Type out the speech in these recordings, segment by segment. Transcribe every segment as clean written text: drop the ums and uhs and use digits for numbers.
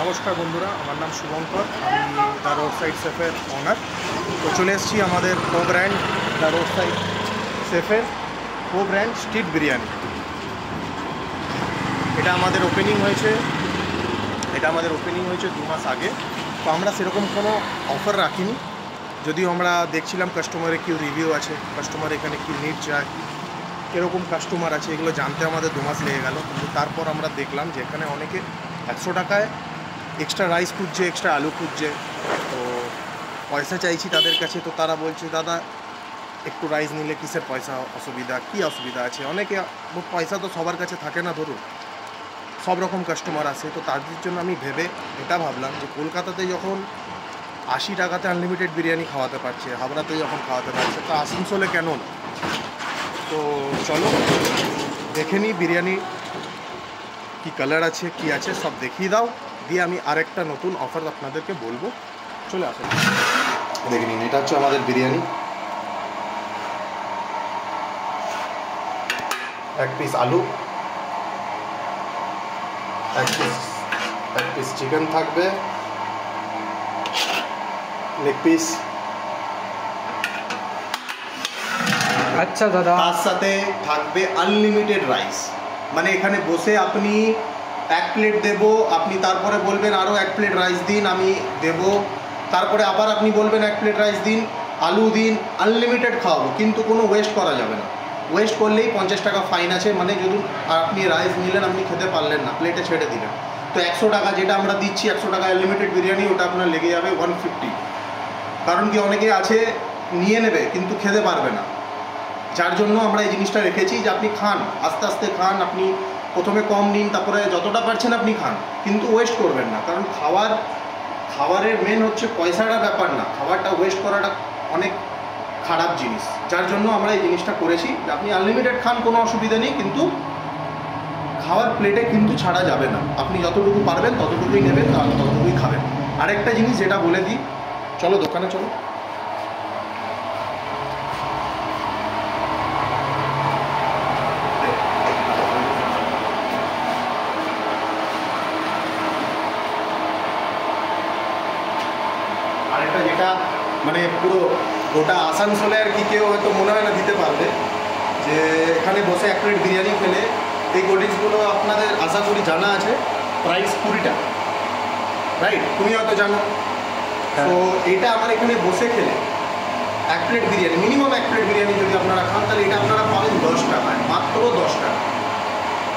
নমস্কার বন্ধুরা, আমার নাম শুভঙ্কর। আমি দ্য রোড সাইড শেফের ওনার। তো চলে এসেছি আমাদের co brand the road side শেফের কো ব্র্যান্ড স্ট্রিট বিরিয়ানি। এটা আমাদের ওপেনিং হয়েছে 2 মাস আগে। তো আমরা সেরকম কোনো অফার রাখিনি, যদিও আমরা দেখছিলাম কাস্টমারের কী রিভিউ আছে, কাস্টমার এখানে কী নিড চায়, কীরকম কাস্টমার আছে, এগুলো জানতে আমাদের 2 মাস লেগে গেল। কিন্তু তারপর আমরা দেখলাম যে এখানে অনেকে 100 টাকায় এক্সট্রা রাইস খুঁজছে, এক্সট্রা আলু খুঁজছে। তো পয়সা চাইছি তাদের কাছে, তো তারা বলছে দাদা একটু রাইস নিলে কিসের পয়সা অসুবিধা, কী অসুবিধা আছে। অনেকে পয়সা তো সবার কাছে থাকে না, ধরুন সব রকম কাস্টমার আসে। তো তাদের জন্য আমি এটা ভাবলাম যে কলকাতাতে যখন 80 টাকাতে আনলিমিটেড বিরিয়ানি খাওয়াতে পারছে, হাবড়াতে যখন খাওয়াতে পারছে, তো আসানসোলে কেন না। তো চলো দেখে নিই বিরিয়ানি কি কালার আছে, কি আছে, সব দেখিয়ে দাও, দিয়ে আমি আরেকটা নতুন অফার আপনাদেরকে বলবো। চলে আসুন দেখে নিন। এটা হচ্ছে আমাদের বিরিয়ানি। 1 পিস আলু, 1 পিস চিকেন থাকবে, লেগ পিস। আচ্ছা দাদা, তার সাথে থাকবে আনলিমিটেড রাইস। মানে এখানে বসে আপনি 1 প্লেট দেবো, আপনি তারপরে বলবেন আরও 1 প্লেট রাইস দিন, আমি দেবো। তারপরে আবার আপনি বলবেন 1 প্লেট রাইস দিন, আলু দিন, আনলিমিটেড খাওয়াবো। কিন্তু কোনো ওয়েস্ট করা যাবে না। ওয়েস্ট করলেই 50 টাকা ফাইন আছে। মানে যদি আপনি রাইস নিলেন, আপনি খেতে পারলেন না, প্লেটে ছেড়ে দিলেন, তো 100 টাকা যেটা আমরা দিচ্ছি, 100 টাকা আনলিমিটেড বিরিয়ানি, ওটা আপনার লেগে যাবে 150। কারণ কি, অনেকে আছে নিয়ে নেবে কিন্তু খেতে পারবে না। যার জন্য আমরা এই জিনিসটা রেখেছি যে আপনি খান, আস্তে আস্তে খান। আপনি প্রথমে কম নিন, তারপরে যতটা পারছেন আপনি খান, কিন্তু ওয়েস্ট করবেন না। কারণ খাবারের মেন হচ্ছে পয়সাটা ব্যাপার না, খাবারটা ওয়েস্ট করাটা অনেক খারাপ জিনিস। যার জন্য আমরা এই জিনিসটা করেছি যে আপনি আনলিমিটেড খান, কোনো অসুবিধা নেই, কিন্তু খাওয়ার প্লেটে কিন্তু ছাড়া যাবে না। আপনি যতটুকু পারবেন ততটুকুই নেবেন, ততটুকুই খাবেন। আরেকটা জিনিস যেটা বলে দিই, চলো দোকানে চলো। আরেকটা যেটা মানে পুরো গোটা আসানসোলে আর কি কেউ হয়তো মনে হয় না দিতে পারবে, যে এখানে বসে 1 প্লেট বিরিয়ানি খেলে, এই কোল্ড ড্রিঙ্কসগুলো আপনাদের আশা করি জানা আছে, প্রাইস 20 টাকা, রাইট? তুমি হয়তো জানো। তো এইটা আমার এখানে বসে খেলে 1 plate biryani, minimum 1 plate biryani যদি আপনারা খান, তাহলে এটা আপনারা পাবেন 10 টাকায়, মাত্র 10 টাকা।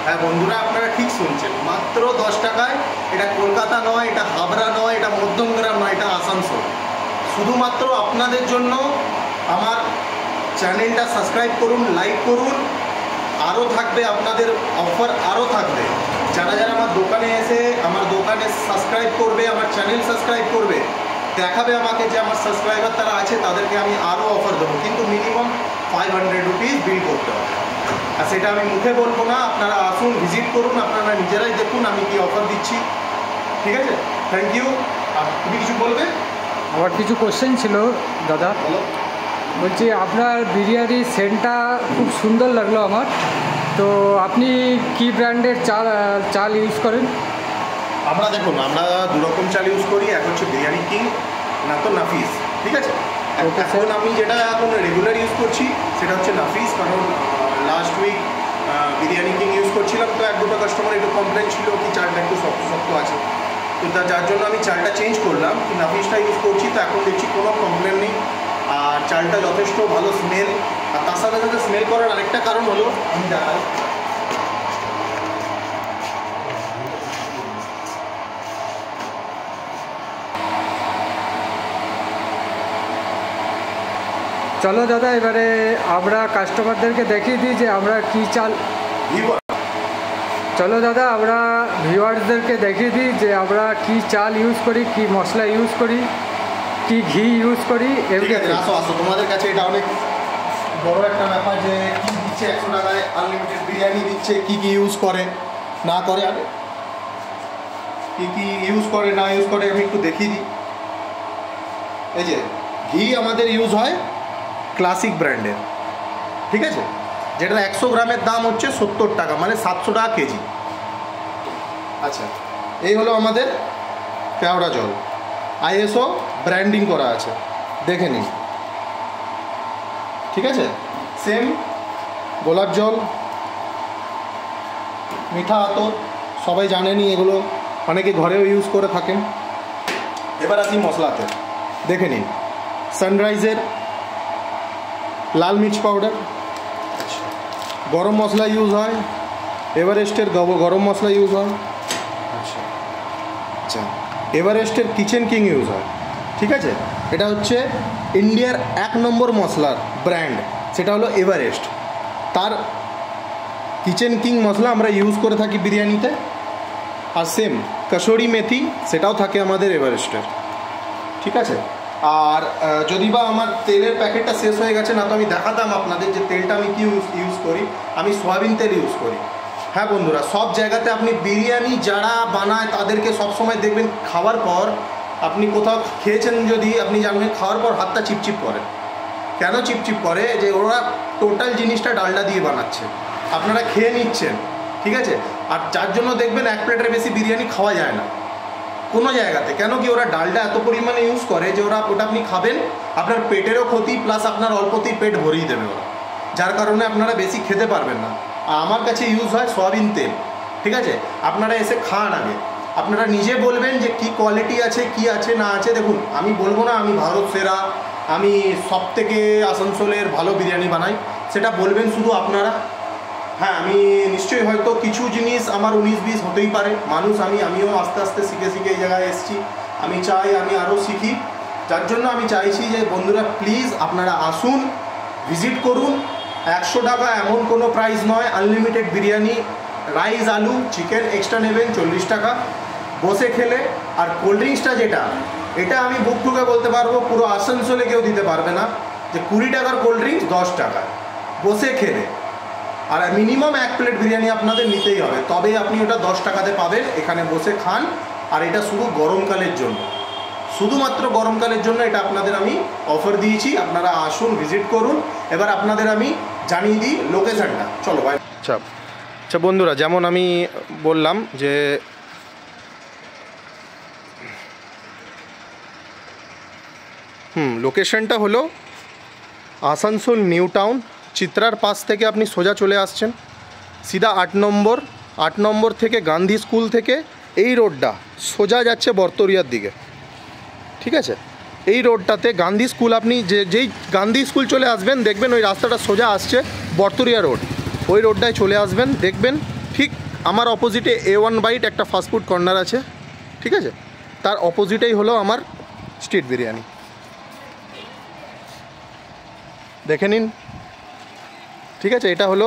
হ্যাঁ বন্ধুরা, আপনারা ঠিক শুনছেন, মাত্র 10 টাকায়। এটা কলকাতা নয়, এটা হাবড়া নয়, এটা মধ্যমগ্রাম নয়, এটা আসানসোল। শুধুমাত্র আপনাদের জন্য আমার চ্যানেলটা সাবস্ক্রাইব করুন, লাইক করুন। আরও থাকবে আপনাদের অফার, আরও থাকবে। যারা যারা আমার দোকানে এসে আমার দোকানে সাবস্ক্রাইব করবে, আমার চ্যানেল সাবস্ক্রাইব করবে, দেখাবে আমাকে যে আমার সাবস্ক্রাইবার তারা আছে, তাদেরকে আমি আরও অফার দেবো। কিন্তু মিনিমাম 500 রুপিস বিল করতে হবে। আর সেটা আমি মুখে বলবো না, আপনারা আসুন, ভিজিট করুন, আপনারা নিজেরাই দেখুন আমি কি অফার দিচ্ছি। ঠিক আছে, থ্যাংক ইউ। আর তুমি কিছু বলবে? আমার কিছু কোশ্চেন ছিল দাদা। বলো। বলছি আপনার বিরিয়ানির সেন্টটা খুব সুন্দর লাগলো আমার। তো আপনি কি ব্র্যান্ডের চাল ইউজ করেন? আমরা দেখুন, আমরা 2 রকম চাল ইউজ করি। এক হচ্ছে বিরিয়ানি কিং, না তো নাফিস। ঠিক আছে, এখন আমি যেটা এখন রেগুলার ইউজ করছি সেটা হচ্ছে নাফিস। কারণ last week Biryani King use করছিলাম, তো 1-2টা কাস্টমার একটু কমপ্লেন ছিল কি চালটা একটু শক্ত আছে। তো যার জন্য আমি চালটা চেঞ্জ করলাম, কি নাফিসটা ইউজ করছি। তো এখন দেখছি কোনো কমপ্লেন নেই, আর চালটা যথেষ্ট ভালো স্মেল। আর তার সাথে সাথে স্মেল করার আরেকটা কারণ হলো, আমি দেখাই, চলো দাদা, এবারে আমরা কাস্টমারদেরকে দেখিয়ে দিই যে আমরা কি চাল। চলো দাদা, আমরা ভিউয়ার্সদেরকে দেখিয়ে দিই যে আমরা কি চাল ইউজ করি, কি মশলা ইউজ করি, কি ঘি ইউজ করি। আসো তোমাদের কাছে এটা অনেক বড় একটা ব্যাপার যে কি দিচ্ছে 100 টাকায় আনলিমিটেড বিরিয়ানি দিচ্ছে, কি কি ইউজ করে না করে, আরে কি কি ইউজ করে না ইউজ করে আমি একটু দেখিয়ে দিই। এই যে ঘি আমাদের ইউজ হয় ক্লাসিক ব্র্যান্ডের, ঠিক আছে, যেটা 100 গ্রামের দাম হচ্ছে 70 টাকা, মানে 700 টাকা কেজি। আচ্ছা, এই হলো আমাদের কেওড়া জল, ISO ব্র্যান্ডিং করা আছে, দেখে নিন। ঠিক আছে, সেম গোলাপ জল, মিঠা আতর, সবাই জানেনই এগুলো, অনেকে ঘরেও ইউজ করে থাকেন। এবার আসি মশলাতে, দেখে নিন। সানরাইজের লাল মির্চ পাউডার, গরম মশলা ইউজ হয়, এভারেস্টের গরম মশলা ইউজ হয়, আচ্ছা এভারেস্টের কিচেন কিং ইউজ হয়। ঠিক আছে, এটা হচ্ছে ইন্ডিয়ার 1 নম্বর মশলার ব্র্যান্ড, সেটা হলো এভারেস্ট। তার কিচেন কিং মশলা আমরা ইউজ করে থাকি বিরিয়ানিতে। আর সেম কসুরি মেথি, সেটাও থাকে আমাদের এভারেস্টের। ঠিক আছে, আর যদি বা আমার তেলের প্যাকেটটা শেষ হয়ে গেছে না, তো আমি দেখাতাম আপনাদের যে তেলটা আমি কি ইউজ করি। আমি সয়াবিন তেল ইউজ করি। হ্যাঁ বন্ধুরা, সব জায়গাতে আপনি বিরিয়ানি যারা বানায় তাদেরকে সবসময় দেখবেন খাওয়ার পর, আপনি কোথাও খেয়েছেন যদি আপনি জানবেন, খাওয়ার পর হাতটা চিপচিপ করে। কেন চিপচিপ করে? যে ওরা টোটাল জিনিসটা ডালডা দিয়ে বানাচ্ছে, আপনারা খেয়ে নিচ্ছেন। ঠিক আছে, আর যার জন্য দেখবেন 1 প্লেটের বেশি বিরিয়ানি খাওয়া যায় না কোনো জায়গাতে। কেন কি? ওরা ডালডা এত পরিমাণে ইউজ করে যে ওটা আপনি খাবেন, আপনার পেটেরও ক্ষতি, প্লাস আপনার অল্পতেই পেট ভরিয়ে দেবে ওরা, যার কারণে আপনারা বেশি খেতে পারবেন না। আর আমার কাছে ইউজ হয় সয়াবিন তেল। ঠিক আছে, আপনারা এসে খান আগে, আপনারা নিজে বলবেন যে কি কোয়ালিটি আছে, কি আছে না আছে। দেখুন, আমি বলবো না আমি ভারত সেরা, আমি সব থেকে আসানসোলের ভালো বিরিয়ানি বানাই, সেটা বলবেন শুধু আপনারা। হ্যাঁ, আমি নিশ্চয়ই হয়তো কিছু জিনিস আমার 19-20 হতেই পারে, মানুষ আমিও আস্তে আস্তে শিখে এই জায়গায় এসেছি। আমি চাই আমি আরও শিখি, যার জন্য আমি চাইছি যে বন্ধুরা প্লিজ আপনারা আসুন, ভিজিট করুন। 100 টাকা এমন কোনো প্রাইস নয়, আনলিমিটেড বিরিয়ানি, রাইস আলু চিকেন এক্সট্রা নেবেন 40 টাকা বসে খেলে। আর কোল্ড ড্রিঙ্কসটা যেটা, এটা আমি বুক টুকে বলতে পারবো পুরো আসানসোলে কেউ দিতে পারবে না, যে 20 টাকার কোল্ড ড্রিঙ্কস 10 টাকা বসে খেলে। আর মিনিমাম 1 প্লেট বিরিয়ানি আপনাদের নিতেই হবে, তবেই আপনি ওটা 10 টাকাতে পাবেন। এখানে বসে খান, আর এটা শুধু গরমকালের জন্য, শুধুমাত্র গরমকালের জন্য এটা আপনাদের আমি অফার দিয়েছি। আপনারা আসুন, ভিজিট করুন। এবার আপনাদের আমি জানিয়ে দিই লোকেশানটা, চলো ভাই। আচ্ছা বন্ধুরা, যেমন আমি বললাম যে লোকেশনটা হলো আসানসোল নিউ টাউন, চিত্রার পাশ থেকে আপনি সোজা চলে আসছেন, সিধা 8 নম্বর থেকে গান্ধী স্কুল থেকে এই রোডটা সোজা যাচ্ছে বর্তরিয়ার দিকে। ঠিক আছে, এই রোডটাতে গান্ধী স্কুল, আপনি যেই গান্ধী স্কুল চলে আসবেন দেখবেন ওই রাস্তাটা সোজা আসছে বর্তরিয়া রোড, ওই রোডটায় চলে আসবেন, দেখবেন ঠিক আমার অপোজিটে A1 বাইট একটা ফাস্টফুড কর্নার আছে। ঠিক আছে, তার অপোজিটেই হলো আমার স্ট্রিট বিরিয়ানি, দেখে নিন। ঠিক আছে, এটা হলো